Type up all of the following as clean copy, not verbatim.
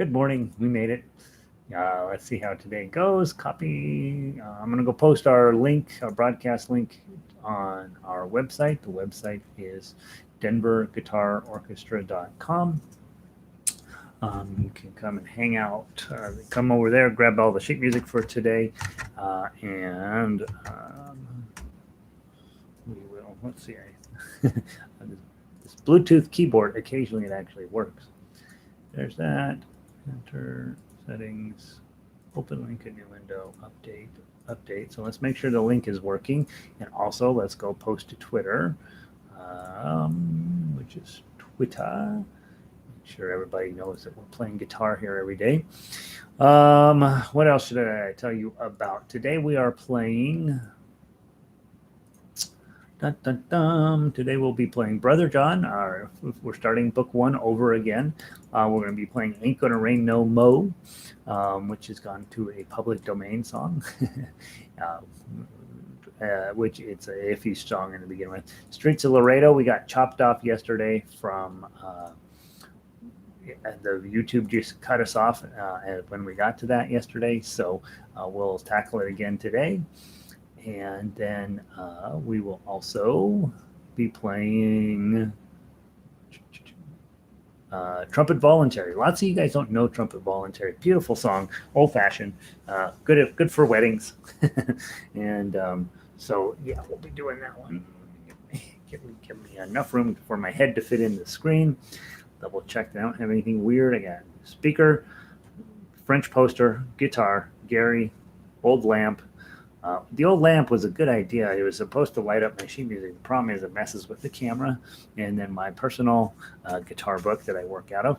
Good morning. We made it. Let's see how today goes. Copy. I'm going to go post our link, our broadcast link on our website. The website is denverguitarorchestra.com. You can come and hang out. Come over there, grab all the sheet music for today, and we will. Let's see. This Bluetooth keyboard, occasionally it actually works. There's that. Enter settings. Open link, a new window. Update. So let's make sure the link is working, and also let's go post to Twitter, which is Twitter. Sure everybody knows that we're playing guitar here every day. What else should I tell you about? Today we are playing. Today we'll be playing Brother John. We're starting book 1 over again. We're going to be playing Ain't Gonna Rain No Mo, which has gone to a public domain song. Which it's a iffy song in the beginning with. Streets of Laredo, we got chopped off yesterday from the YouTube just cut us off when we got to that yesterday, so we'll tackle it again today. And then we will also be playing Trumpet Voluntary. Lots of you guys don't know Trumpet Voluntary. Beautiful song, old-fashioned, good for weddings. And so, yeah, we'll be doing that one. Give me enough room for my head to fit in the screen. Double check that I don't have anything weird. I got speaker, French poster, guitar, Gary, old lamp. The old lamp was a good idea. It was supposed to light up my sheet music. The problem is it messes with the camera, and then my personal guitar book that I work out of.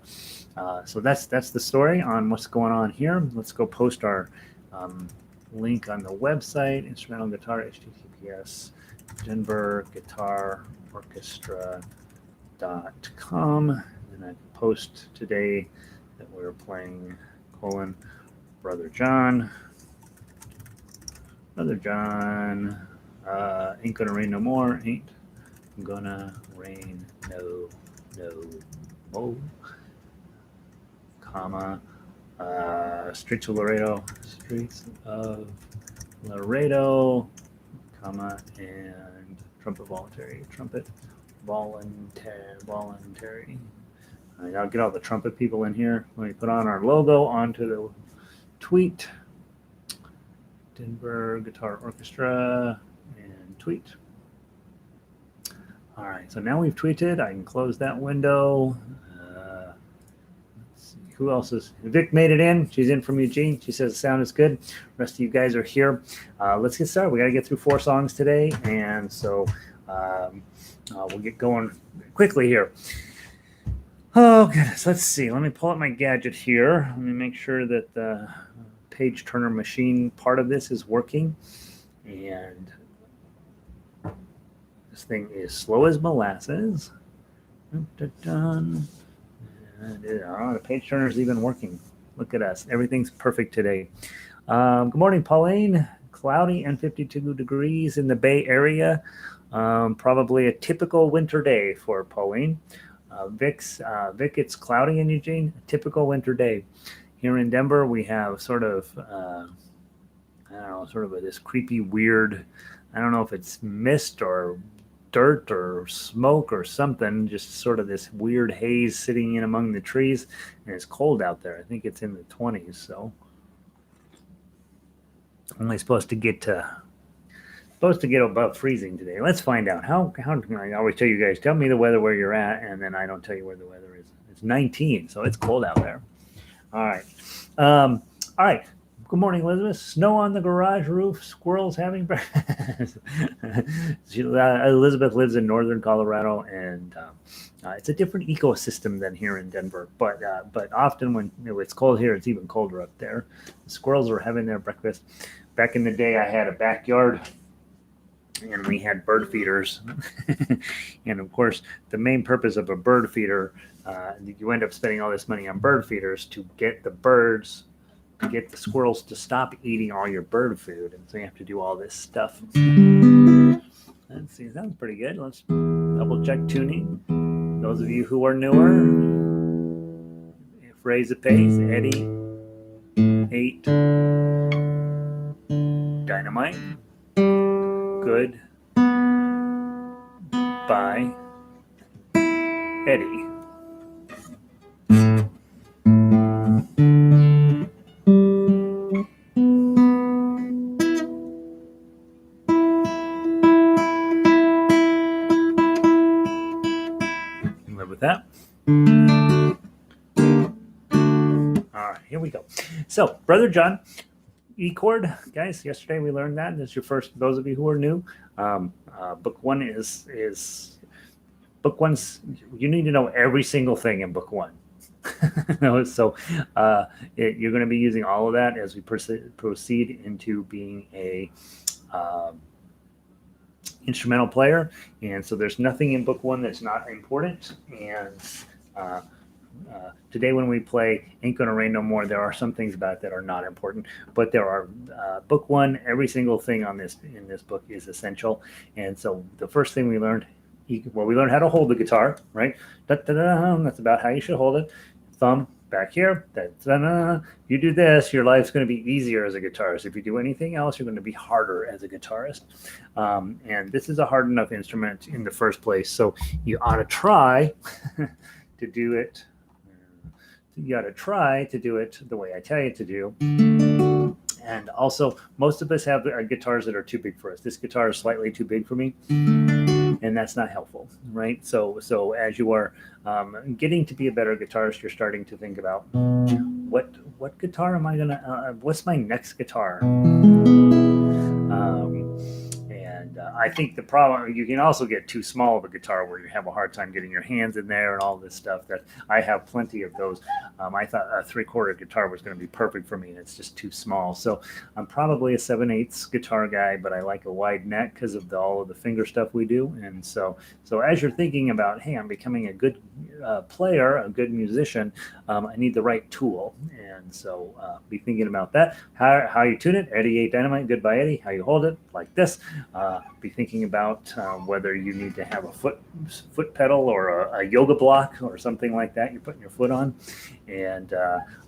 So that's the story on what's going on here. Let's go post our link on the website, instrumental guitar, https denverguitarorchestra.com. And I post today that we're playing Brother John. Ain't gonna rain no more. Ain't gonna rain no more. Comma. Streets of Laredo. Comma, and trumpet voluntary. All right, I'll get all the trumpet people in here. Let me put on our logo onto the tweet. Denver Guitar Orchestra and tweet. All right, so now we've tweeted. I can close that window. Let's see, who else is? Vic made it in. She's in from Eugene. She says the sound is good. The rest of you guys are here. Let's get started. We got to get through 4 songs today, and so we'll get going quickly here. Oh, goodness. Let's see. Let me pull up my gadget here. Let me make sure that the page turner machine part of this is working. And this thing is slow as molasses. And the page turner is even working. Look at us. Everything's perfect today. Good morning, Pauline. Cloudy and 52 degrees in the Bay Area. Probably a typical winter day for Pauline. Vic, it's cloudy in Eugene. A typical winter day. Here in Denver, we have sort of, this creepy, weird, I don't know if it's mist or dirt or smoke or something, just sort of this weird haze sitting in among the trees, and it's cold out there. I think it's in the 20s, so only supposed to get above freezing today. Let's find out. How I always tell you guys, tell me the weather where you're at, and then I don't tell you where the weather is. It's 19, so it's cold out there. All right. All right. Good morning, Elizabeth. Snow on the garage roof. Squirrels having breakfast. Elizabeth lives in northern Colorado, and it's a different ecosystem than here in Denver. But often when it's cold here, it's even colder up there. The squirrels are having their breakfast. Back in the day, I had a backyard, and we had bird feeders. And of course, the main purpose of a bird feeder, you end up spending all this money on bird feeders to get the squirrels to stop eating all your bird food. And so you have to do all this stuff. Let's see, sounds pretty good. Let's double check tuning. Those of you who are newer, if phrase of pace, Eddie, 8, dynamite, good, by Eddie. Live with that. All right, here we go. So, Brother John, E chord, guys. Yesterday we learned that. This is your first. Those of you who are new, book one is book one's. You need to know every single thing in book one. So you're going to be using all of that as we proceed into being a instrumental player. And so there's nothing in book one that's not important. And today when we play Ain't Gonna Rain No More, there are some things about it that are not important, but there are book one, every single thing in this book is essential. And so the first thing we learned, we learned how to hold the guitar, right? That's about how you should hold it. Thumb back here. You do this, your life's going to be easier as a guitarist. If you do anything else, you're going to be harder as a guitarist. And this is a hard enough instrument in the first place, so you ought to try to do it. You got to try to do it the way I tell you to do. And also, most of us have guitars that are too big for us. This guitar is slightly too big for me, and that's not helpful, right? So as you are getting to be a better guitarist, you're starting to think about what guitar am I gonna? What's my next guitar? And I think the problem, you can also get too small of a guitar where you have a hard time getting your hands in there and all this stuff. That I have plenty of those. I thought a 3/4 guitar was going to be perfect for me, and it's just too small. So I'm probably a 7/8 guitar guy, but I like a wide neck because of all of the finger stuff we do. And so as you're thinking about, hey, I'm becoming a good player, a good musician, I need the right tool. And so be thinking about that. How you tune it, Eddie 8 Dynamite, Goodbye Eddie. How you hold it, like this. Be thinking about whether you need to have a foot pedal or a yoga block or something like that you're putting your foot on. And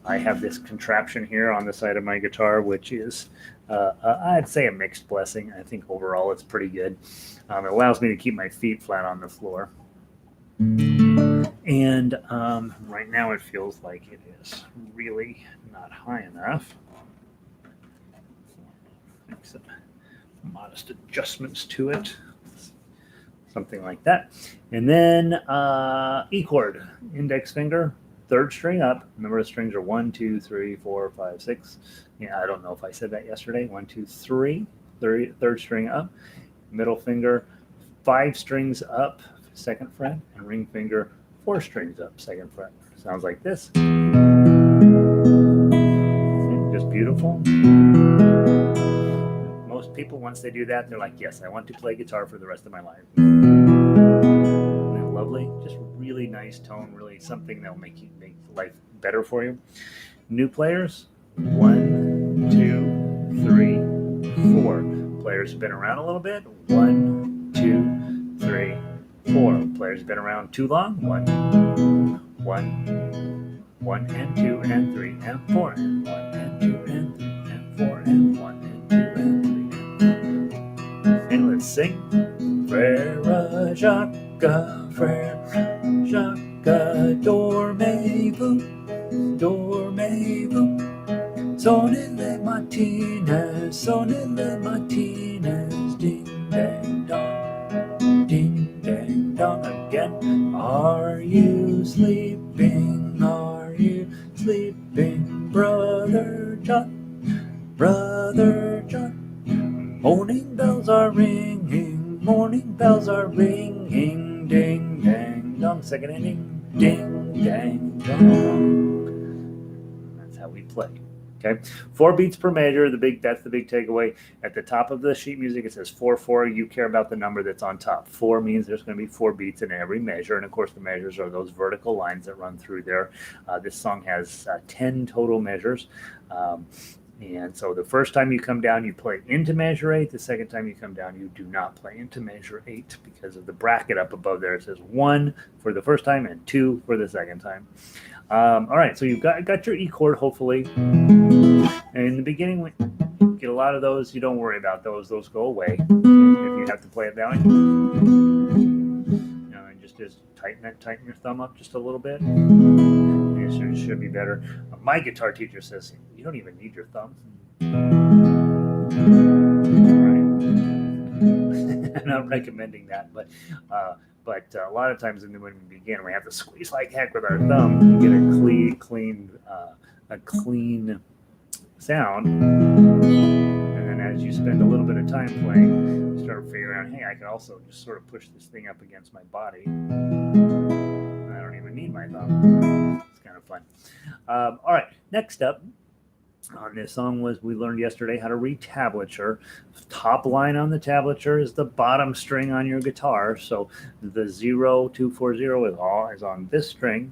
I have this contraption here on the side of my guitar, which is, I'd say, a mixed blessing. I think overall it's pretty good. It allows me to keep my feet flat on the floor. And right now it feels like it is really not high enough. Make some modest adjustments to it, something like that. And then E chord, index finger, third string up. Remember, the strings are 1, 2, 3, 4, 5, 6. Yeah, I don't know if I said that yesterday. 1, 2, 3, third string up. Middle finger, 5 strings up, second fret, and ring finger, 4 strings up, second fret. Sounds like this. Just beautiful. Most people, once they do that, they're like, yes, I want to play guitar for the rest of my life. Isn't that lovely? Just really nice tone, really something that will make life better for you. New players, 1, 2, 3, 4. Players have been around a little bit. 1, 2, 3, 4. Players have been around too long. 1, 1 and 2 and 3 and 4 and 1 and 2 and 3 and 4 and 1 and 2 and 3 and let's sing. Frère Jacques, Frère Jacques, dormez-vous, dormez-vous. Sonnez les matines, ding dang dong again. Are you sleeping? Are you sleeping, Brother John? Brother John. Morning bells are ringing, ding dang dong. Second ending, ding dang dong. That's how we play. Okay, 4 beats per measure. That's the big takeaway. At the top of the sheet music, it says 4/4. You care about the number that's on top. 4 means there's going to be 4 beats in every measure, and of course, the measures are those vertical lines that run through there. This song has 10 total measures. And so the first time you come down, you play into measure 8. The second time you come down, you do not play into measure 8 because of the bracket up above there. It says 1 for the first time and 2 for the second time. All right, so you've got your E chord, hopefully. And in the beginning, when you get a lot of those, you don't worry about those. Those go away if you have to play it that way. And just tighten your thumb up just a little bit. It should be better. My guitar teacher says you don't even need your thumb. I'm not recommending that, but a lot of times when we begin, we have to squeeze like heck with our thumb to get a clean sound. And then as you spend a little bit of time playing, you start figuring out, hey, I can also just sort of push this thing up against my body. I don't even need my thumb. It's kind of fun. All right, next up on this song we learned yesterday how to read tablature. Top line on the tablature is the bottom string on your guitar. So the 0240 is on this string,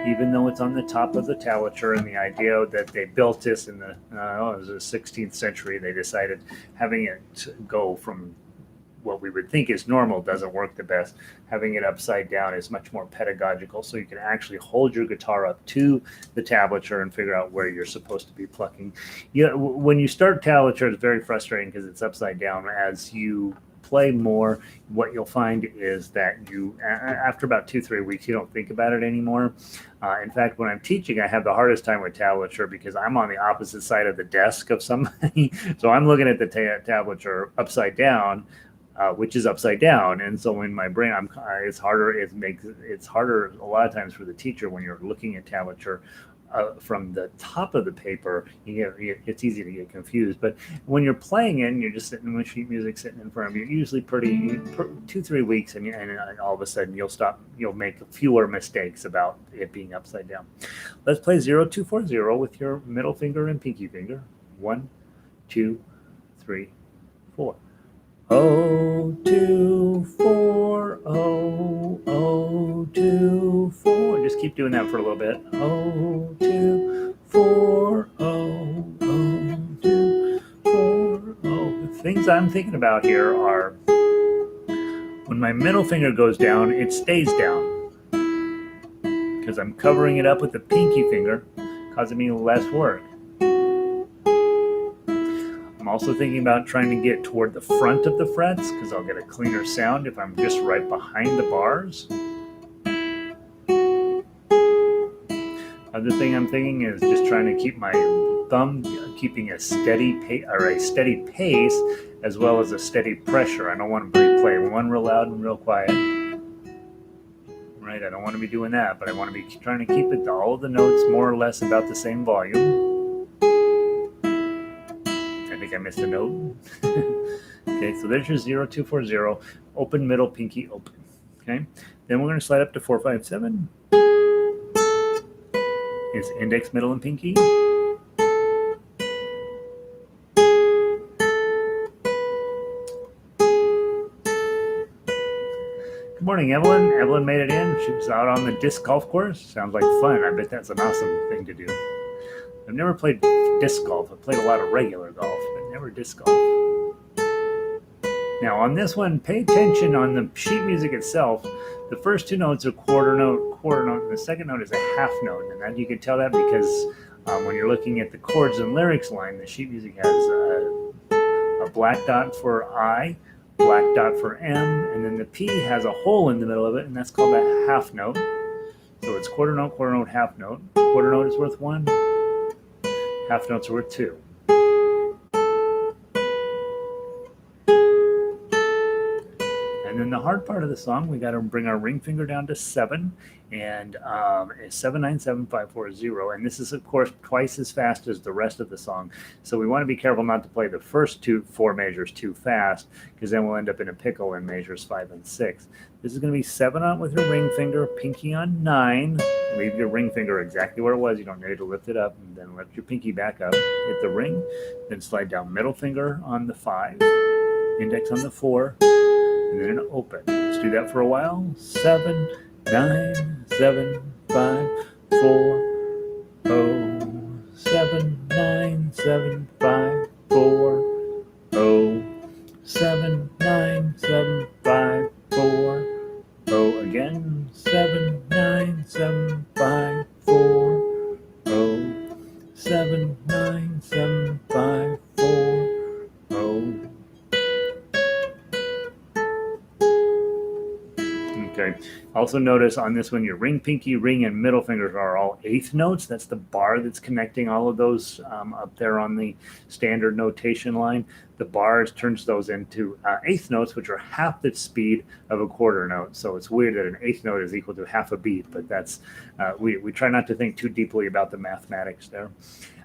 even though it's on the top of the tablature. And the idea that they built this in it was the 16th century. They decided having it go from what we would think is normal doesn't work the best. Having it upside down is much more pedagogical, so you can actually hold your guitar up to the tablature and figure out where you're supposed to be plucking. When you start tablature, it's very frustrating because it's upside down. As you play more, what you'll find is that after about 2-3 weeks, you don't think about it anymore. In fact, when I'm teaching, I have the hardest time with tablature because I'm on the opposite side of the desk of somebody. So I'm looking at the tablature upside down, which is upside down, and so in my brain, it's harder. It's harder a lot of times for the teacher when you're looking at tablature from the top of the paper. It's easy to get confused. But when you're playing it, and you're just sitting with sheet music sitting in front of you, usually 2-3 weeks, and all of a sudden you'll make fewer mistakes about it being upside down. Let's play 0240 with your middle finger and pinky finger. 1, 2, 3, 4. 0240, 0240. Just keep doing that for a little bit. 0240, 0240. The things I'm thinking about here are when my middle finger goes down, it stays down because I'm covering it up with the pinky finger, causing me less work. I'm also thinking about trying to get toward the front of the frets because I'll get a cleaner sound if I'm just right behind the bars. Other thing I'm thinking is just trying to keep my thumb keeping a steady pace as well as a steady pressure. I don't want to play one real loud and real quiet. Right, I don't want to be doing that, but I want to be trying to keep all of the notes more or less about the same volume. I think I missed a note. Okay, so there's your 0240. Open, middle, pinky, open. Okay, then we're going to slide up to 457. Is index, middle, and pinky. Good morning, Evelyn. Evelyn made it in. She was out on the disc golf course. Sounds like fun. I bet that's an awesome thing to do. I've never played disc golf. I've played a lot of regular golf, but never disc golf. Now on this one, pay attention on the sheet music itself. The first two notes are quarter note, and the second note is a half note. And that you can tell that because when you're looking at the chords and lyrics line, the sheet music has a black dot for I, black dot for M, and then the P has a hole in the middle of it, and that's called a half note. So it's quarter note, half note. Quarter note is worth 1. Half notes are worth 2. And then the hard part of the song, we got to bring our ring finger down to 7, and it's 797-540. And this is, of course, twice as fast as the rest of the song. So we want to be careful not to play the first 4 measures too fast, because then we'll end up in a pickle in measures 5 and 6. This is going to be 7 on with your ring finger, pinky on 9. Leave your ring finger exactly where it was. You don't need to lift it up, and then lift your pinky back up. Hit the ring, then slide down middle finger on the 5, index on the 4. And then an open. Let's do that for a while. 7, 9, 7, 5, 4, 0, 7, 9, 7, 5, 4, 0, 7, 9, 7, 5, 4, 0. Again. 7, 9, 7, 5, 4, 7, 9, 7, 5, 4, 0. Okay. Also notice on this one, your ring, pinky, ring, and middle fingers are all eighth notes. That's the bar that's connecting all of those up there on the standard notation line. The bars turns those into eighth notes, which are half the speed of a quarter note. So it's weird that an eighth note is equal to half a beat, but that's we try not to think too deeply about the mathematics there.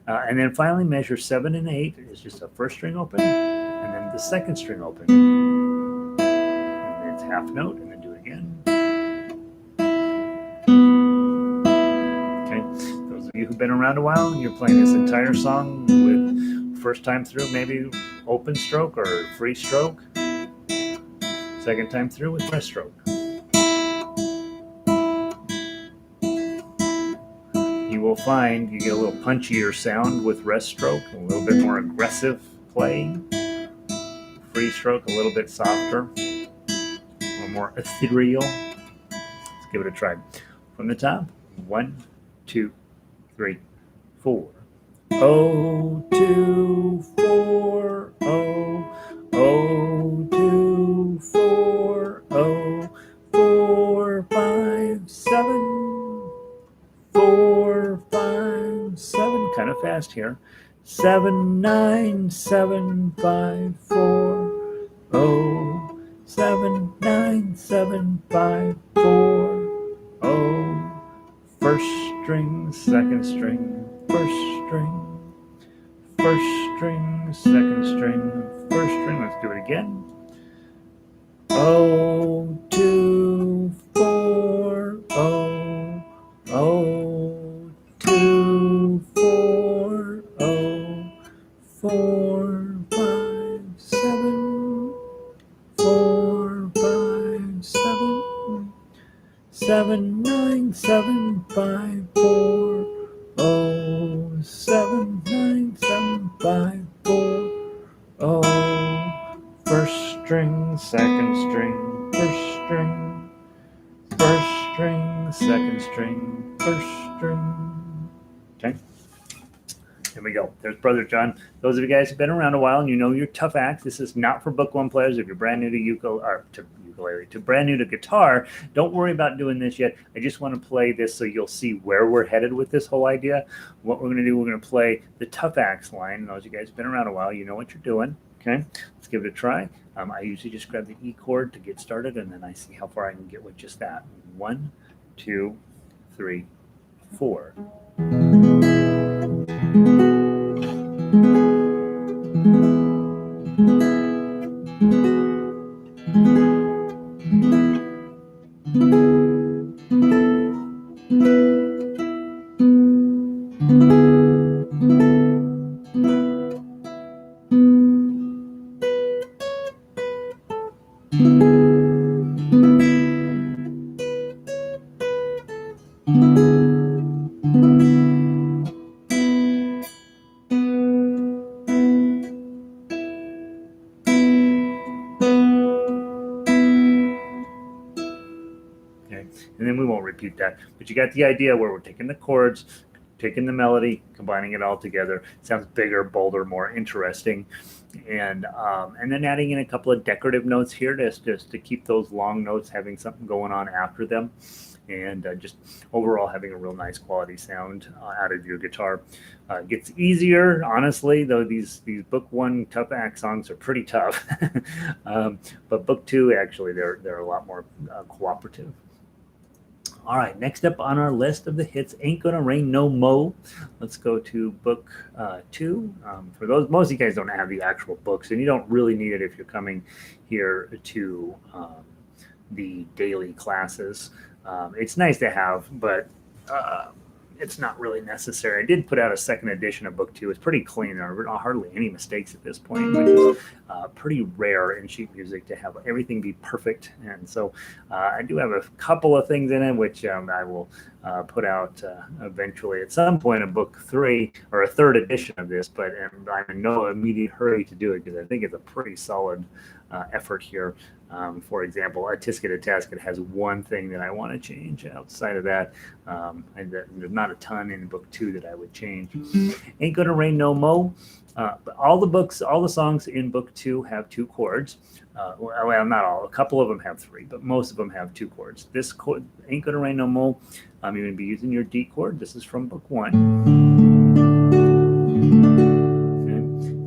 And then finally, measure 7 and 8 is just a first string open, and then the second string open. And then it's half note, and then do it again. Okay, those of you who've been around a while, you're playing this entire song with first time through, maybe open stroke or free stroke. Second time through with rest stroke. You will find you get a little punchier sound with rest stroke, a little bit more aggressive playing. Free stroke, a little bit softer, a little more ethereal. Let's give it a try. From the top, 1, 2, 3, 4. 0, 2, 4, 0, 0, 2, 4, 0, 4, 5, 7, 4, 5, 7. Kind of fast here. 7, 9, 7, 5, 4, 0, 7, 9, 7, 5, 4, 0. First string, second string, first string, first string, second string, first string. Let's do it again. 0, 2, 4, 0, 0, 2, 4, 0, 4, 5, 7, 4, 5, 7, 7, 9, 7, 5, 4, 0, 7, 9, 7, 5, 4, 0. First string, second string, first string, first string, second string, first string. Okay. Here we go. There's Brother John. Those of you guys who've been around a while and you know your tough acts, this is not for book one players. If you're brand new to ukulele, to brand new to guitar, don't worry about doing this yet. I just want to play this so you'll see where we're headed with this whole idea. What we're going to do, we're going to play the tough acts line. Those of you guys who've been around a while, you know what you're doing. Okay, let's give it a try. I usually just grab the E chord to get started, and then I see how far I can get with just that. 1, 2, 3, 4. And then we won't repeat that. But you got the idea where we're taking the chords, taking the melody, combining it all together. It sounds bigger, bolder, more interesting. And then adding in a couple of decorative notes here just to keep those long notes having something going on after them. And just overall having a real nice quality sound out of your guitar. Gets easier, honestly, though these book one tough act songs are pretty tough. But book two, actually, they're a lot more cooperative. All right, next up on our list of the hits, Ain't Gonna Rain No Mo. Let's go to book 2. For those, most of you guys don't have the actual books, and you don't really need it if you're coming here to the daily classes. It's nice to have, but it's not really necessary. I did put out a second edition of book 2. It's pretty clean. There are hardly any mistakes at this point, which is pretty rare in sheet music to have everything be perfect. And so I do have a couple of things in it, which I will put out eventually at some point in book 3 or a third edition of this, but I'm in no immediate hurry to do it because I think it's a pretty solid effort here. For example, a Tisket a Tasket has one thing that I want to change. Outside of that, and there's not a ton in book 2 that I would change. Ain't Gonna Rain No Mo. But all the songs in book 2 have 2 chords. Well, not all. A couple of them have 3, but most of them have 2 chords. This chord, Ain't Gonna Rain No Mo, you're going to be using your D chord. This is from book 1.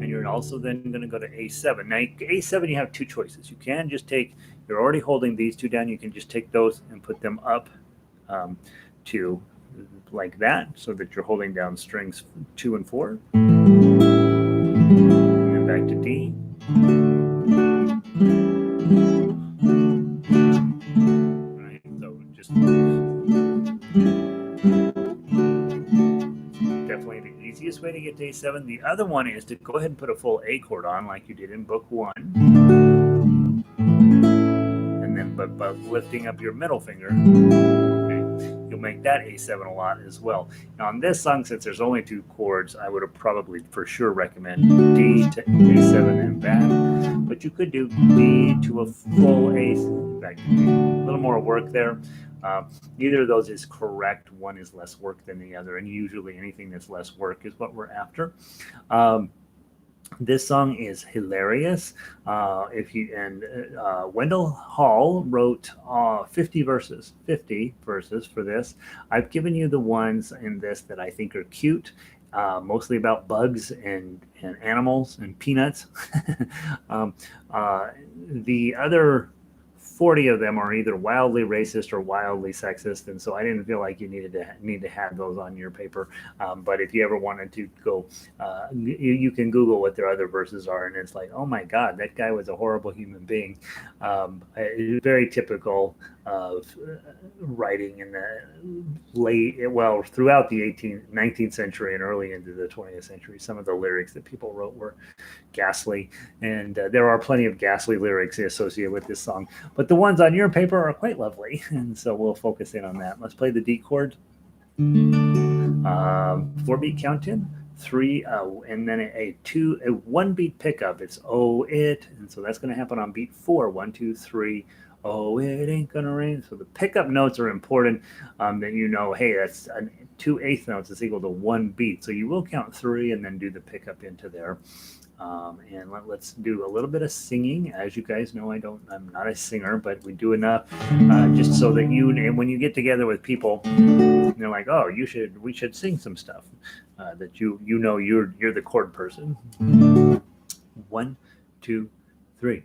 And you're also then going to go to A7. Now, A7, you have 2 choices. You can just take, you're already holding these 2 down. You can just take those and put them up to like that, so that you're holding down strings 2 and 4. And then back to D. Right, so just definitely the easiest way to get to A7. The other one is to go ahead and put a full A chord on, like you did in book 1. And then, but lifting up your middle finger, okay, you'll make that A7 a lot as well. Now on this song, since there's only 2 chords, I would have probably for sure recommend D to A7 and back. But you could do D to a full A, back to D. A little more work there. Neither of those is correct. One is less work than the other, and usually anything that's less work is what we're after. This song is hilarious. Wendell Hall wrote 50 verses for this. I've given you the ones in this that I think are cute. Mostly about bugs and animals and peanuts. The other 40 of them are either wildly racist or wildly sexist, and so I didn't feel like you need to have those on your paper. But if you ever wanted to go, you can Google what their other verses are, and it's like, oh my God, that guy was a horrible human being. Very typical of writing in the throughout the 19th century and early into the 20th century. Some of the lyrics that people wrote were ghastly, and there are plenty of ghastly lyrics associated with this song. But the ones on your paper are quite lovely, and so we'll focus in on that. Let's play the D chord. 4-beat count in, 3, and then a 1-beat pickup. It's oh it, and so that's going to happen on beat 4. 1, 2, 3. Oh, it ain't gonna rain. So the pickup notes are important. That you know, hey, that's 2 eighth notes is equal to 1 beat. So you will count 3 and then do the pickup into there. And let's do a little bit of singing. As you guys know, I'm not a singer, but we do enough just so that and when you get together with people, they're like, oh, we should sing some stuff that you know you're the chord person. 1, 2, 3.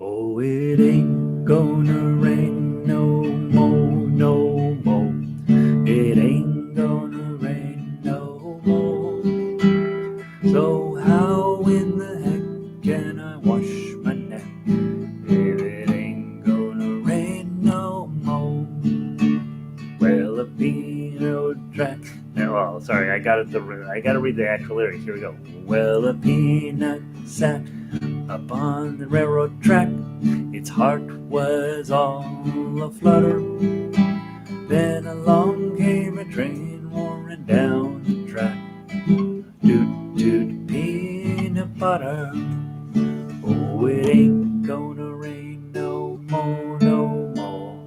Oh, it ain't gonna rain no more, no more. It ain't gonna rain no more. So how in the heck can I wash my neck if it ain't gonna rain no more? Well, a peanut track. Oh, sorry, I got to read the actual lyrics. Here we go. Well, a peanut sat upon the railroad track, its heart was all aflutter. Then along came a train roaring down the track. Toot toot peanut butter. Oh, it ain't gonna rain no more, no more.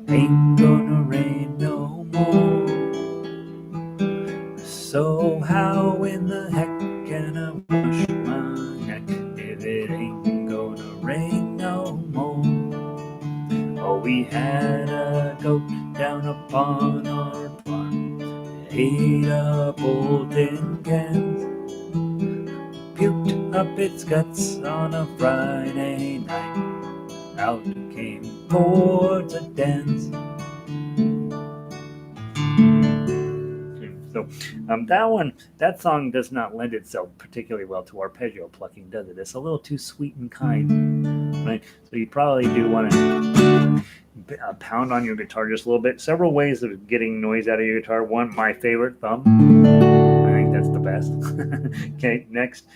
Ain't gonna rain no more. So how in the heck can I wash my neck if it ain't gonna rain no more? Oh, we had a goat down upon our farm, ate up old tin cans, puked up its guts on a Friday night. Out came chords and dance. So that song does not lend itself particularly well to arpeggio plucking, does it? It's a little too sweet and kind, right? So you probably do want to pound on your guitar just a little bit. Several ways of getting noise out of your guitar. One, my favorite, thumb. I think that's the best. Okay, next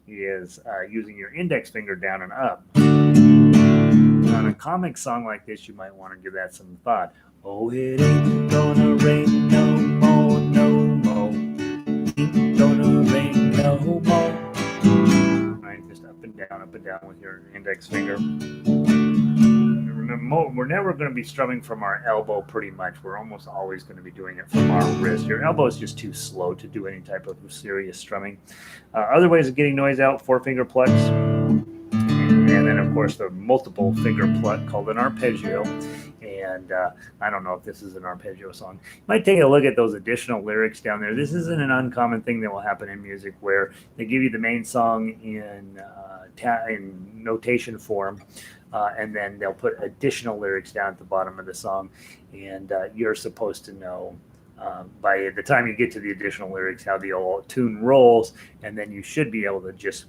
is using your index finger down and up. On a comic song like this, you might want to give that some thought. Oh, it ain't gonna rain no more, no more. Ain't gonna rain no more. Right, just up and down, up and down with your index finger. Remember, we're never going to be strumming from our elbow pretty much. We're almost always going to be doing it from our wrist. Your elbow is just too slow to do any type of serious strumming. Other ways of getting noise out, 4-finger plucks. And then, of course, the multiple finger pluck called an arpeggio. And I don't know if this is an arpeggio song. You might take a look at those additional lyrics down there. This isn't an uncommon thing that will happen in music where they give you the main song in notation form, and then they'll put additional lyrics down at the bottom of the song, and you're supposed to know by the time you get to the additional lyrics how the old tune rolls, and then you should be able to just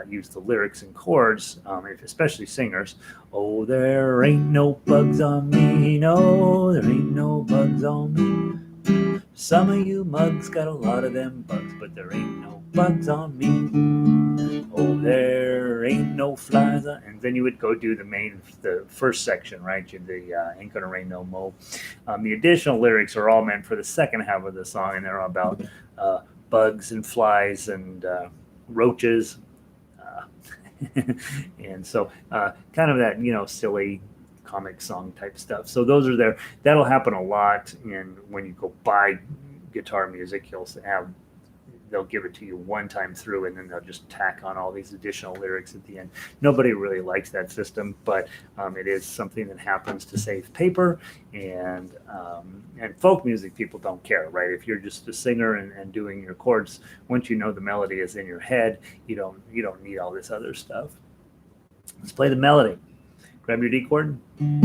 use the lyrics and chords, especially singers. Oh, there ain't no bugs on me, no, there ain't no bugs on me. Some of you mugs got a lot of them bugs, but there ain't no bugs on me. Oh, there ain't no flies on... And then you would go do the first section, right? The ain't gonna rain no mo. The additional lyrics are all meant for the second half of the song, and they're all about bugs and flies and roaches. And so kind of that, silly comic song type stuff. So those are there. That'll happen a lot when you go buy guitar music. They'll give it to you one time through, and then they'll just tack on all these additional lyrics at the end. Nobody really likes that system, but it is something that happens to save paper, and folk music people don't care, right? If you're just a singer and doing your chords, once you know the melody is in your head, you don't need all this other stuff. Let's play the melody. Grab your D chord from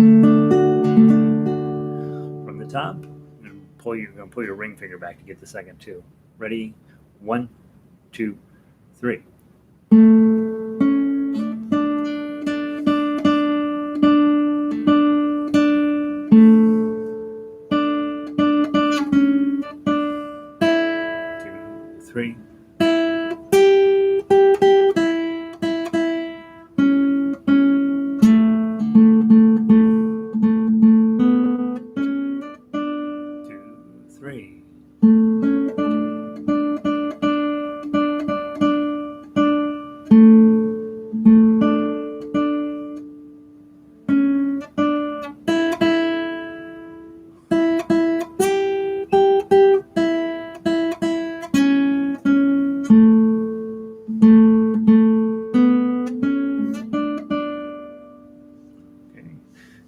the top, and you're going to pull your ring finger back to get the second two. Ready? 1, 2, 3. Three.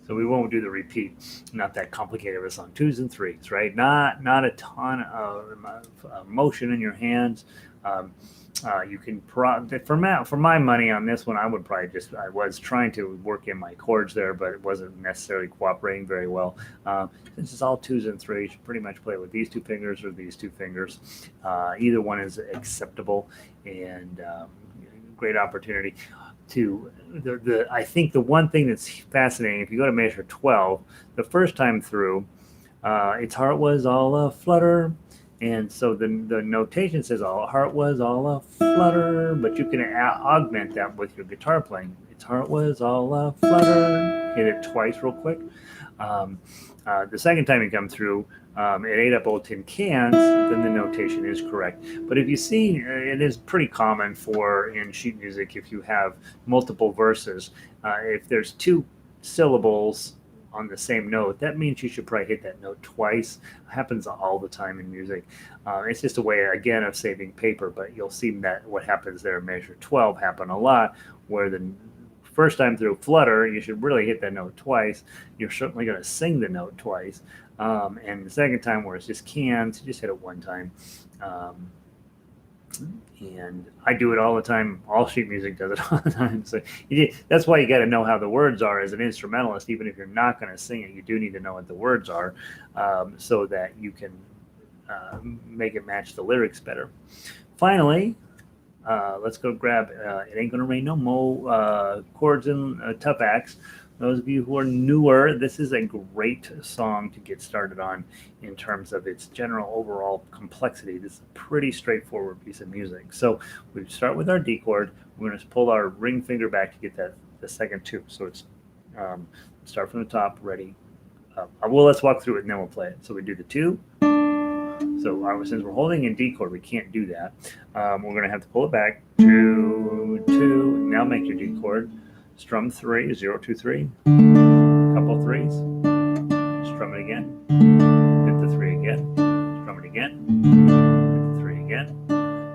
So we won't do the repeat. Not that complicated of a song. 2s and 3s, right? Not a ton of motion in your hands. You can for my money on this one, I was trying to work in my chords there, but it wasn't necessarily cooperating very well. Since it's all 2s and 3s, you pretty much play with these two fingers or these two fingers. Either one is acceptable, and great opportunity. I think the one thing that's fascinating, if you go to measure 12, the first time through, its heart was all a flutter, and so the notation says all heart was all a flutter, but you can augment that with your guitar playing. Its heart was all a flutter. Hit it twice real quick. The second time you come through, it ate up old tin cans, then the notation is correct. But if you see, it is pretty common in sheet music, if you have multiple verses, if there's 2 syllables on the same note, that means you should probably hit that note twice. It happens all the time in music. It's just a way, again, of saving paper, but you'll see that what happens there in measure 12 happen a lot, where the first time through flutter, you should really hit that note twice. You're certainly going to sing the note twice. And the second time where it's just cans, you just hit it one time. And I do it all the time. All sheet music does it all the time. So that's why you got to know how the words are as an instrumentalist. Even if you're not going to sing it, you do need to know what the words are, so that you can make it match the lyrics better. Finally, let's go grab It Ain't Gonna Rain No Mo, chords and Tough Axe. Those of you who are newer, this is a great song to get started on in terms of its general overall complexity. This is a pretty straightforward piece of music. So we start with our D chord. We're going to pull our ring finger back to get the second 2. So it's start from the top. Ready? Let's walk through it and then we'll play it. So we do the 2. So since we're holding in D chord, we can't do that. We're going to have to pull it back. 2, 2. Now make your D chord. Strum 3, 0, 2, 3. Couple threes. Strum it again. Hit the 3 again. Strum it again. Hit the 3 again.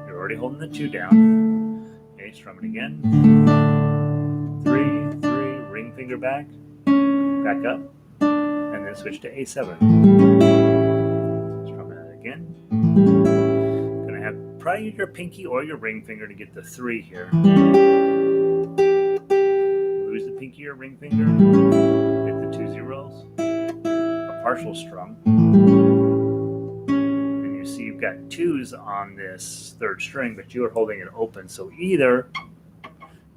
You're already holding the 2 down. Okay, strum it again. 3, 3. Ring finger back. Back up. And then switch to A7. Strum it again. Gonna have probably your pinky or your ring finger to get the 3 here. Lose the pinky or ring finger. Hit the 2 zeros. A partial strum. And you see you've got 2s on this 3rd string, but you are holding it open. So either you're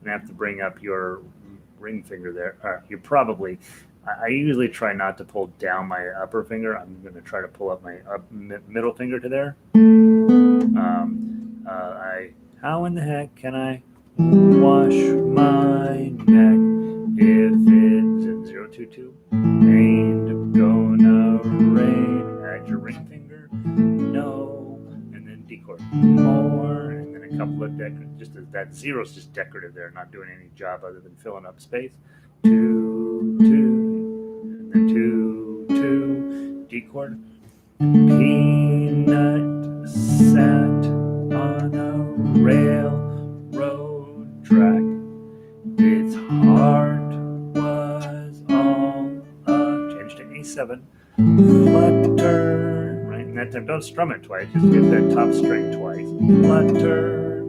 gonna have to bring up your ring finger there. Or you probably. I usually try not to pull down my upper finger. I'm going to try to pull up my middle finger to there. How in the heck can I wash my neck if it's in 0, 2, 2? Ain't gonna rain. Add your ring finger. No. And then D chord. More. And then a couple of decorative. Just that 0's just decorative there, not doing any job other than filling up space. 2, 2. And 2, 2, D chord. Peanut sat on a railroad track. Its heart was all change to A7. Flutter. Right, and that time don't strum it twice, just hit that top string twice. Flutter.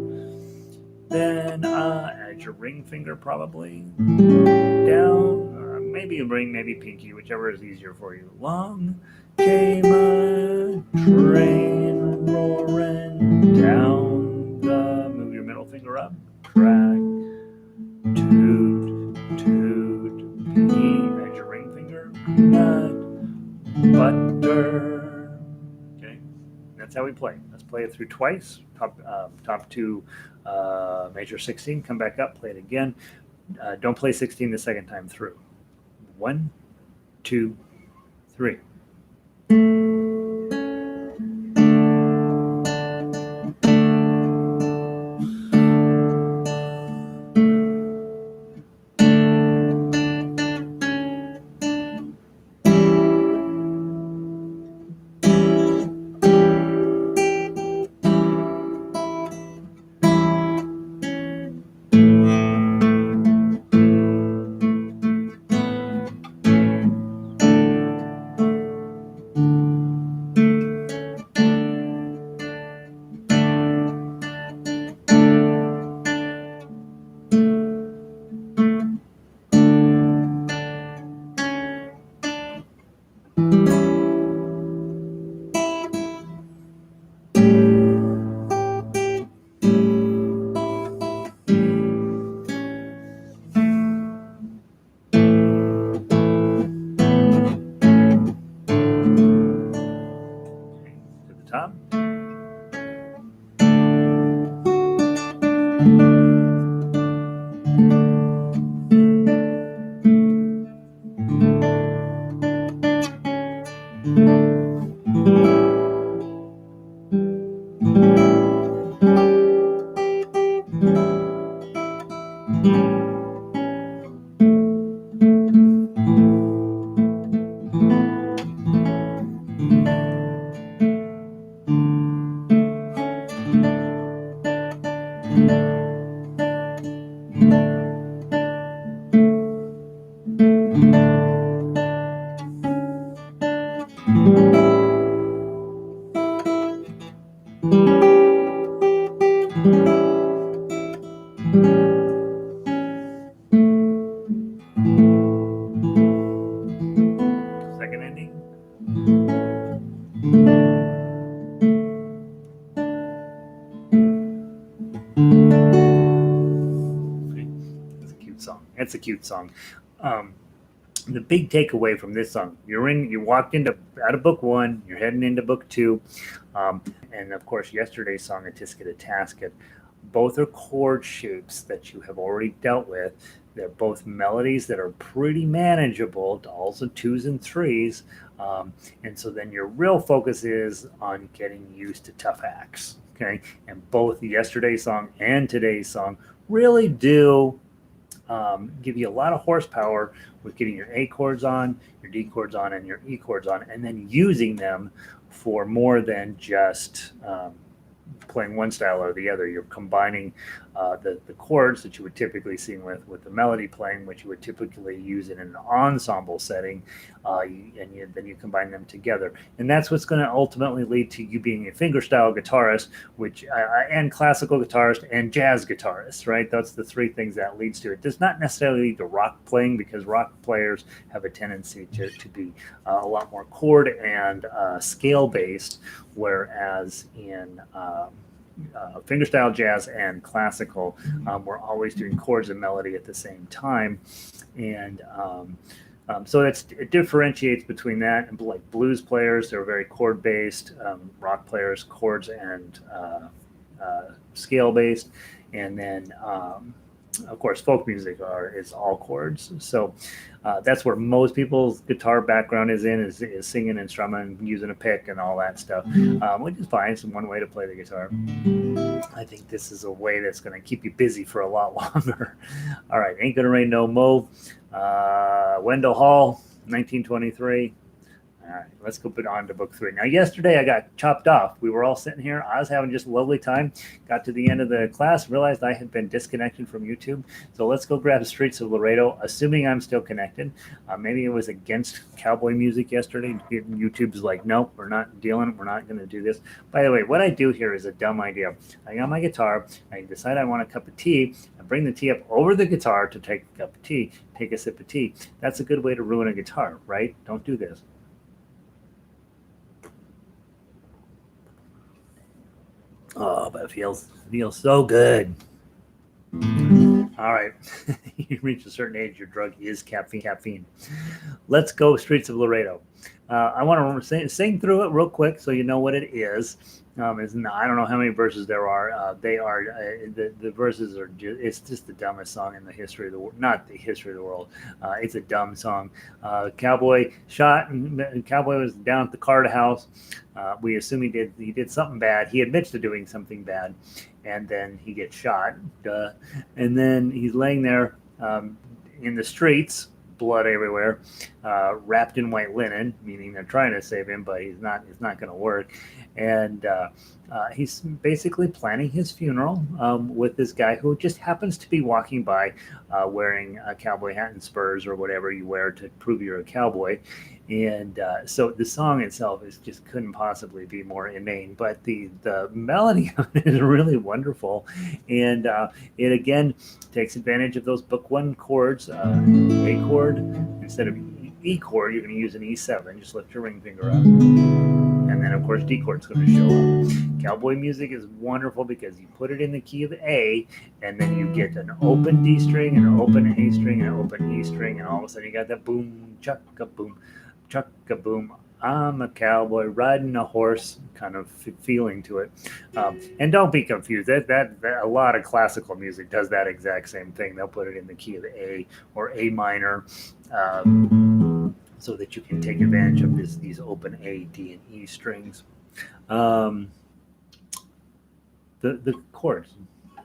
Then add your ring finger probably. Down. Maybe ring, maybe pinky, whichever is easier for you. Long came a train roaring down the. Move your middle finger up. Track. Toot, toot, pea. Add your ring finger. Nut, butter. Okay, that's how we play. Let's play it through twice. Top 2, major 16. Come back up. Play it again. Don't play 16 the second time through. 1, 2, 3. Top. Second ending. It's a cute song. It's a cute song. The big takeaway from this song, you walked out of book 1, you're heading into book 2, and of course yesterday's song, A Tisket, a Tasket. Both are chord shapes that you have already dealt with. they're both melodies that are pretty manageable, also twos and threes. And so then your real focus is on getting used to tough acts. Okay. And both yesterday's song and today's song really do give you a lot of horsepower with getting your A chords on, your D chords on, and your E chords on, and then using them for more than just playing one style or the other. You're combining the chords that you would typically sing with the melody playing, which you would typically use in an ensemble setting, then you combine them together. And that's what's going to ultimately lead to you being a fingerstyle guitarist, which and classical guitarist and jazz guitarist, right? That's the three things that leads to. It does not necessarily lead to rock playing, because rock players have a tendency to be a lot more chord and scale based, whereas in fingerstyle jazz and classical, we're always doing chords and melody at the same time. And so it differentiates between that and like blues players, they're very chord based, rock players, chords and scale based. And then of course, folk music is all chords. So that's where most people's guitar background is singing and strumming, using a pick and all that stuff, which is fine. It's one way to play the guitar. I think this is a way that's going to keep you busy for a lot longer. All right, Ain't Gonna Rain No Mo, Wendell Hall, 1923. All right, let's go on to book 3. Now, yesterday I got chopped off. We were all sitting here. I was having just a lovely time. Got to the end of the class, realized I had been disconnected from YouTube. So let's go grab Streets of Laredo, assuming I'm still connected. Maybe it was against cowboy music yesterday. YouTube's like, nope, we're not dealing. We're not going to do this. By the way, what I do here is a dumb idea. I got my guitar. I decide I want a cup of tea. I bring the tea up over the guitar to take a cup of tea, take a sip of tea. That's a good way to ruin a guitar, right? Don't do this. Oh, but it feels so good. All right. You reach a certain age, your drug is caffeine. Let's go Streets of Laredo. I want to sing through it real quick so you know what it is. I don't know how many verses there are. The verses are it's just the dumbest song in the history of the world. Not the history of the world. It's a dumb song. Cowboy shot, and Cowboy was down at the Card House. We assume he did something bad. He admits to doing something bad, and then he gets shot. And then he's laying there in the streets, blood everywhere, wrapped in white linen, meaning they're trying to save him, but it's not going to work. And he's basically planning his funeral with this guy who just happens to be walking by wearing a cowboy hat and spurs or whatever you wear to prove you're a cowboy. And so the song itself just couldn't possibly be more inane, but the melody of it is really wonderful. And it again takes advantage of those book 1 chords, A chord instead of E chord, you're going to use an E7. Just lift your ring finger up. And then, of course, D chord's going to show up. Cowboy music is wonderful because you put it in the key of A, and then you get an open D string, and an open A string, and an open E string, and all of a sudden you got that boom, chuck-a-boom, chuck-a-boom. I'm a cowboy riding a horse kind of feeling to it. And don't be confused. That a lot of classical music does that exact same thing. They'll put it in the key of A or A minor. So that you can take advantage of these open A, D, and E strings. The chords.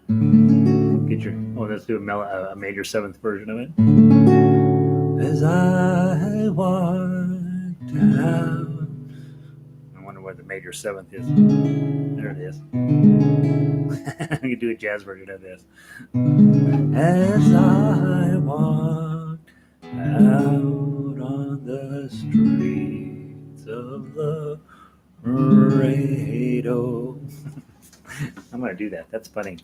Let's do a major 7th version of it. As I walked out. I wonder what the major 7th is. There it is. I could do a jazz version of this. As I walked out on the streets of Laredo. I'm going to do that. That's funny.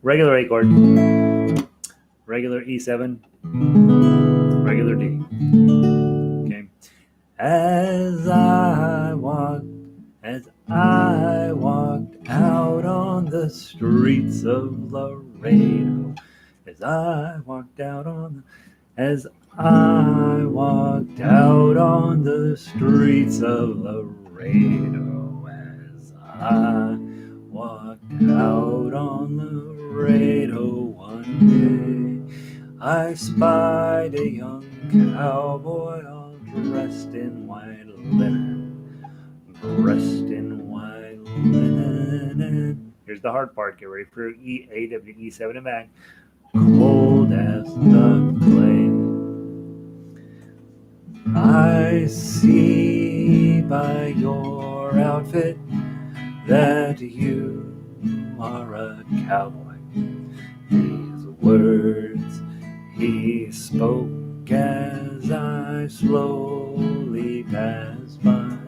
Regular A chord, regular E7, regular D. Okay. As I walked out on the streets of Laredo. As I walked out on the streets of Laredo, as I walked out on Laredo one day, I spied a young cowboy all dressed in white linen, dressed in white linen. Here's the hard part. Get ready for E7 and back. Cold as the clay. I see by your outfit that you are a cowboy. These words he spoke as I slowly passed by.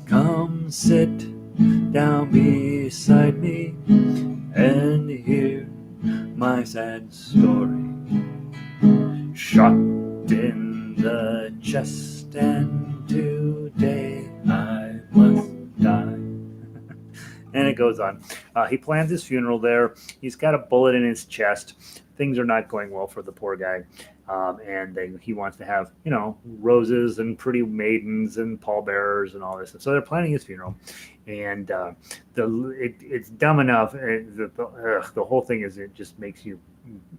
Come sit down beside me and hear my sad story. Shot in the chest, and today I must die. And it goes on. He plans his funeral there. He's got a bullet in his chest. Things are not going well for the poor guy. He wants to have, roses and pretty maidens and pallbearers and all this. So they're planning his funeral. And it's dumb enough. The whole thing is, it just makes you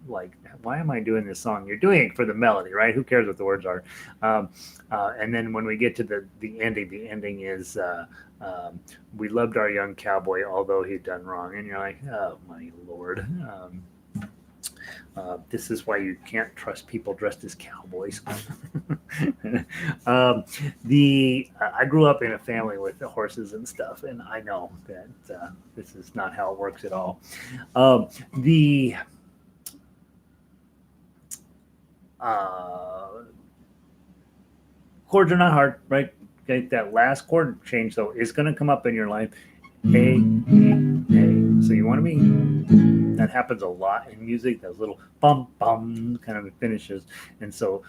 like, why am I doing this song? You're doing it for the melody, right? Who cares what the words are? And then when we get to the ending is, we loved our young cowboy, although he'd done wrong. And you're like, oh my Lord. This is why you can't trust people dressed as cowboys. I grew up in a family with the horses and stuff, and I know that this is not how it works at all. The chords are not hard, right? Okay, that last chord change, though, is going to come up in your life. A, E, A. So you want to be, that happens a lot in music, those little bum, bum kind of finishes. And so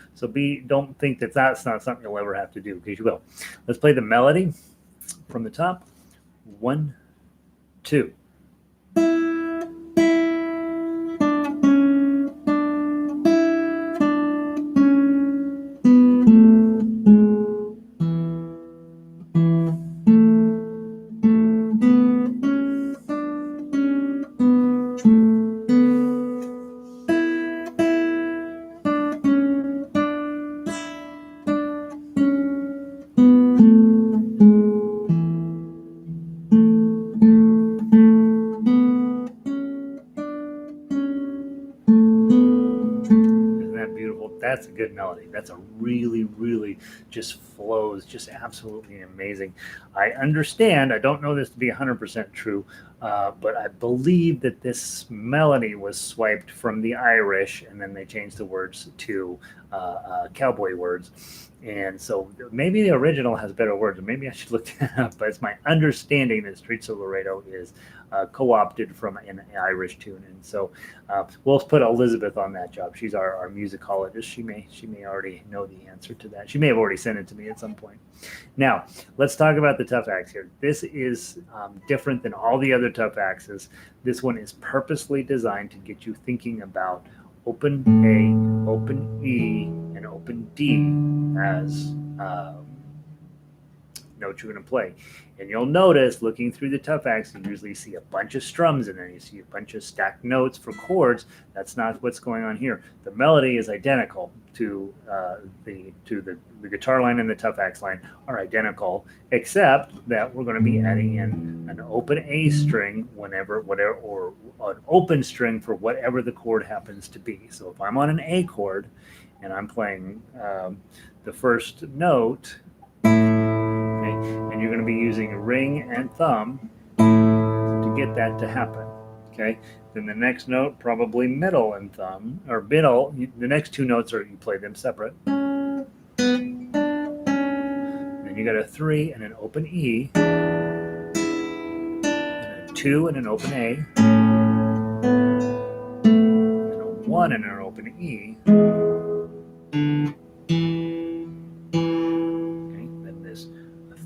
don't think that that's not something you'll ever have to do, because you will. Let's play the melody from the top. 1, 2. That's a good melody. That's a really, really just flows, just absolutely amazing. I understand, I don't know this to be 100% true, but I believe that this melody was swiped from the Irish, and then they changed the words to cowboy words. And so maybe the original has better words, or maybe I should look that up. But it's my understanding that Streets of Laredo is co-opted from an Irish tune. And so we'll put Elizabeth on that job. She's our musicologist. She may already know the answer to that. She may have already sent it to me at some point. Now, let's talk about the tough acts here. This is different than all the other tough acts. This one is purposely designed to get you thinking about open A, open E, and open D as notes you're going to play. And you'll notice, looking through the tough acts, you usually see a bunch of strums in there. You see a bunch of stacked notes for chords. That's not what's going on here. The melody is identical to the guitar line and the tough acts line are identical, except that we're going to be adding in an open A string or an open string for whatever the chord happens to be. So if I'm on an A chord and I'm playing the first note, and you're going to be using ring and thumb to get that to happen. Okay, then the next note, probably middle and thumb, or middle. The next two notes are, you play them separate. And then you got a 3 and an open E, and a 2 and an open A, and a 1 and an open E.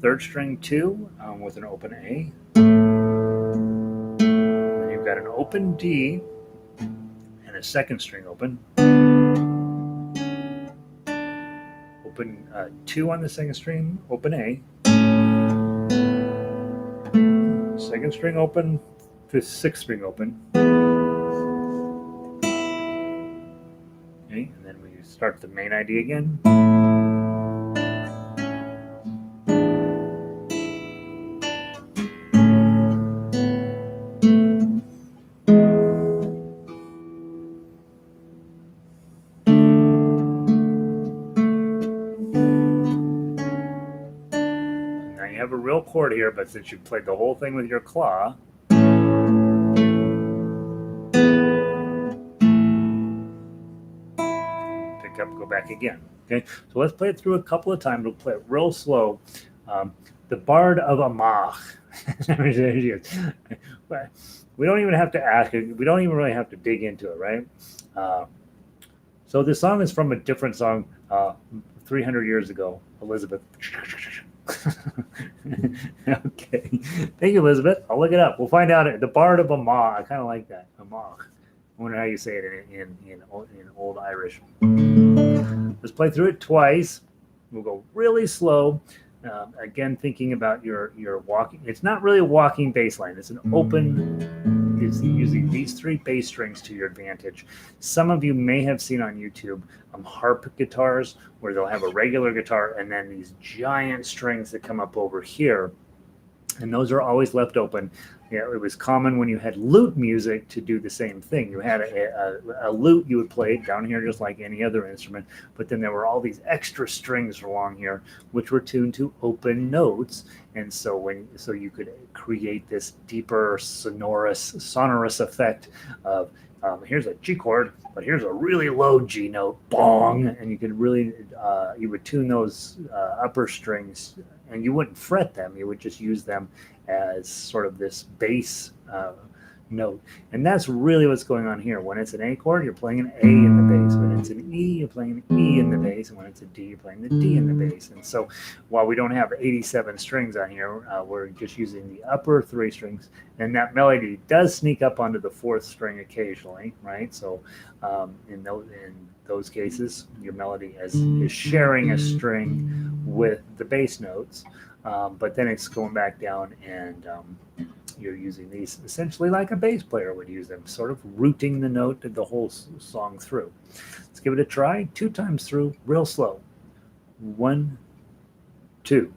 Third string 2 with an open A. Then you've got an open D and a second string open. Open 2 on the second string, open A. Second string open, 5th, 6th string open. start the main idea again. Now you have a real chord here, but since you played the whole thing with your claw, pick up, go back again. Okay, so let's play it through a couple of times. We'll play it real slow. The Bard of Amach. We don't even have to ask it. We don't even really have to dig into it, right? So this song is from a different song 300 years ago, Elizabeth. Okay. Thank you, Elizabeth. I'll look it up. We'll find out. The Bard of Amach. I kind of like that. Amach. I wonder how you say it in Old Irish. Let's play through it twice. We'll go really slow. Again, thinking about your walking. It's not really a walking bass line. It's an open. It's using these three bass strings to your advantage. Some of you may have seen on YouTube harp guitars where they'll have a regular guitar and then these giant strings that come up over here. And those are always left open. Yeah, it was common when you had lute music to do the same thing. You had a lute you would play down here just like any other instrument, but then there were all these extra strings along here which were tuned to open notes, and so you could create this deeper sonorous effect of here's a G chord, but here's a really low G note, bong, and you could really you would tune those upper strings, and you wouldn't fret them. You would just use them as sort of this bass note. And that's really what's going on here. When it's an A chord, you're playing an A in the bass. When it's an E, you're playing an E in the bass. And when it's a D, you're playing the D in the bass. And so while we don't have 87 strings on here, we're just using the upper three strings. And that melody does sneak up onto the fourth string occasionally, right? So in those cases, your melody is sharing a string with the bass notes. But then it's going back down, and you're using these essentially like a bass player would use them, sort of rooting the note the whole song through. Let's give it a try 2 times through, real slow. 1, 2.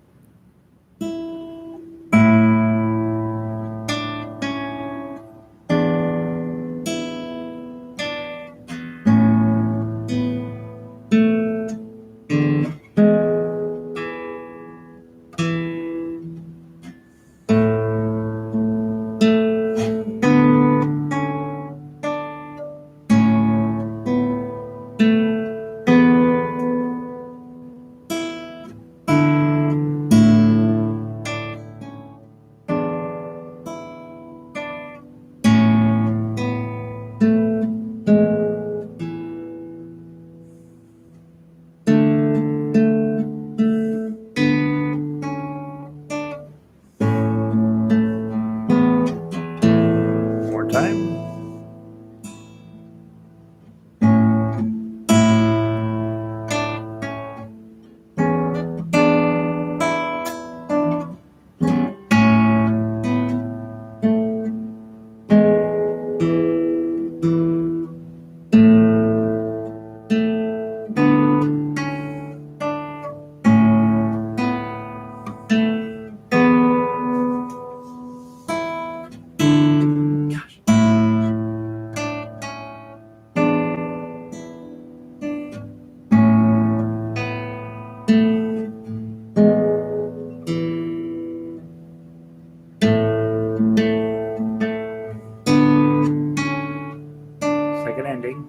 Second ending.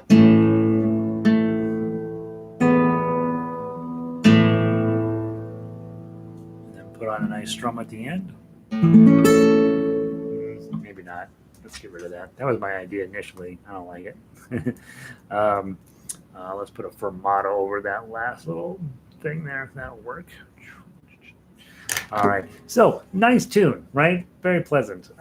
And then put on a nice strum at the end. Maybe not. Let's get rid of that. That was my idea initially. I don't like it. Let's put a fermato over that last little thing there, if that'll work. All right. So nice tune, right? Very pleasant.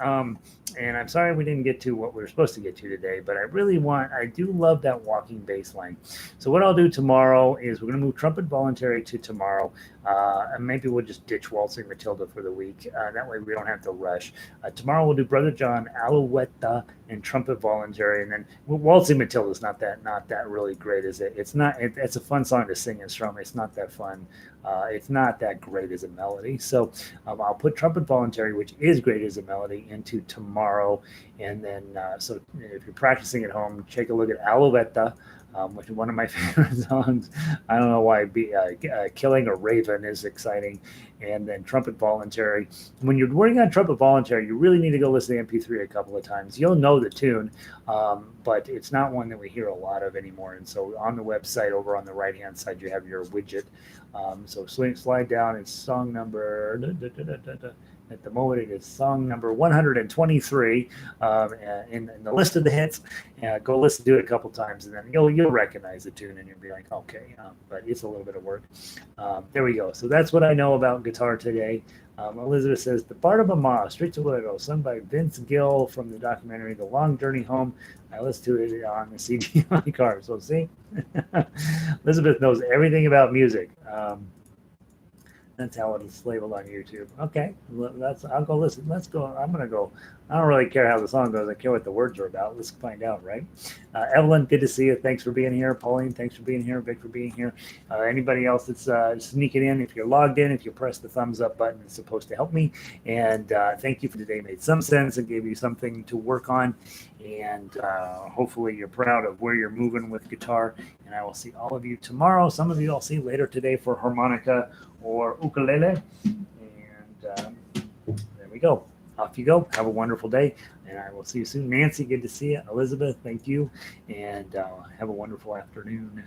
And I'm sorry we didn't get to what we were supposed to get to today, but I do love that walking bass line. So what I'll do tomorrow is we're going to move Trumpet Voluntary to tomorrow. And maybe we'll just ditch Waltzing Matilda for the week. That way we don't have to rush. Tomorrow we'll do Brother John, Alouette, and Trumpet Voluntary. And then Waltzing Matilda is not that really great, is it? It's a fun song to sing and strum. It's not that fun. It's not that great as a melody. So I'll put Trumpet Voluntary, which is great as a melody, into tomorrow. And then, so if you're practicing at home, take a look at Alouette, which is one of my favorite songs. I don't know why Killing a Raven is exciting. And then Trumpet Voluntary. When you're working on Trumpet Voluntary, you really need to go listen to MP3 a couple of times. You'll know the tune, but it's not one that we hear a lot of anymore. And so on the website, over on the right-hand side, you have your widget. So slide down. It's song number... At the moment, it is song number 123 in the list of the hits. Go listen to it a couple times, and then you'll recognize the tune, and you'll be like, okay. But it's a little bit of work. There we go. So that's what I know about guitar today. Elizabeth says, The Bard of Mama, Streets of Laredo, sung by Vince Gill from the documentary The Long Journey Home. I listened to it on the CD on the car. So see, Elizabeth knows everything about music. That's how it's labeled on YouTube. Okay, I'll go listen. Let's go. I'm gonna go. I don't really care how the song goes. I care what the words are about. Let's find out, right? Evelyn, good to see you. Thanks for being here. Pauline, thanks for being here. Vic for being here. Anybody else that's sneaking in, if you're logged in, if you press the thumbs up button, it's supposed to help me. And thank you for today. Made some sense and gave you something to work on. And hopefully you're proud of where you're moving with guitar. And I will see all of you tomorrow. Some of you I'll see later today for harmonica or ukulele. And there we go. Off you go. Have a wonderful day. And I will see you soon. Nancy, good to see you. Elizabeth, thank you. And have a wonderful afternoon.